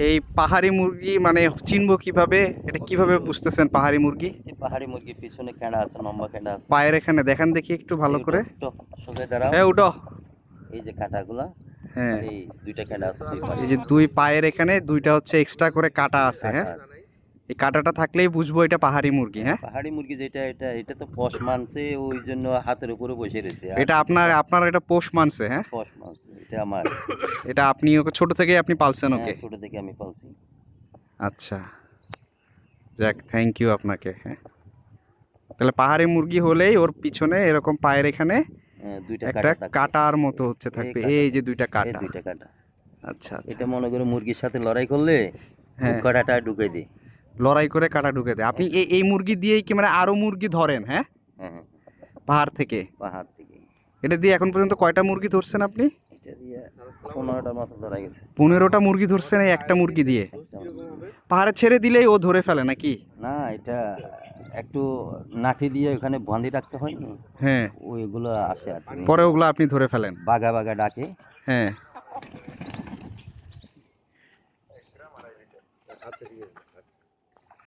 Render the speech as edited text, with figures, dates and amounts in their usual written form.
এই পাহাড়ি মুরগি মানে চিনবো কিভাবে? এটা কিভাবে বুঝতেছেন পাহাড়ি মুরগি? এই যে পাহাড়ি মুরগির পিছনে ক্যাঁড়া আছে, লম্বা ক্যাঁড়া আছে। পায়ের এখানে দেখান দেখি একটু ভালো এই উঠো করে। উঠো, সোজা দাঁড়াও। হ্যাঁ উঠো। এই যে কাঁটাগুলা, হ্যাঁ, এই দুইটা ক্যাঁড়া আছে দুই এই পাশে। যে দুই পায়ের এখানে দুইটা হচ্ছে এক্সট্রা করে কাটা আছে। কাঁটা হ্যাঁ, আছে। এই কাটাটা থাকলেই বুঝবো এটা পাহাড়ি মুরগি। হ্যাঁ, হ্যাঁ, পাহাড়ি মুরগি যেটা, এটা এটা তো পোষ মানছে, ওই জন্য হাতের উপরে বসে রয়েছে। আর এটা যেটা আপনার আপনার এটা পোষ মানছে। হ্যাঁ, পোষ মানছে, এটা আমার। এটা আপনি ওকে ছোট থেকেই আপনি পালছেন হ্যাঁ, ওকে? ছোট থেকে আমি পালছি। আচ্ছা, যাক থ্যাংক ইউ আপনাকে। হ্যাঁ, তাহলে পাহাড়ি মুরগি হলেই ওর পিছনে এরকম পায়ের এখানে দুইটা একটা কাঁটা থাকবে। কাটার মতো হচ্ছে এই থাকবে, কাঁটা এই যে থাকবে, দুইটা এই কাটা। দুইটা কাঁটা। আচ্ছা আচ্ছা, এটা মনে করো মুরগির সাথে লড়াই করলে ও হ্যাঁ, কাঁটাটা ঢুকে দেয়। লড়াই করে কাটা ঢুকে দেয়। আপনি এই এই মুরগি দিয়েই কি মানে আরো মুরগি ধরেন? হ্যাঁ, হ্যাঁ হ্যাঁ, পাহাড় থেকে পাহাড় থেকে। এটা দিয়ে এখন পর্যন্ত কয়টা মুরগি ধরছেন আপনি? এটা দিয়ে 15টা মাছ ধরা গেছে। 15টা মুরগি ধরছেন এই একটা মুরগি দিয়ে? একটা মুরগি। পাহাড়ে ছেড়ে দিলেই ও ধরে ফেলে নাকি? না, এটা একটু নাঠি দিয়ে ওখানে বাঁধি রাখতে হয় না, হ্যাঁ, ওইগুলো আসে আর কি। পরে ওগুলো আপনি ধরে ফেলেন? বাগা বাগা ডাকে। হ্যাঁ,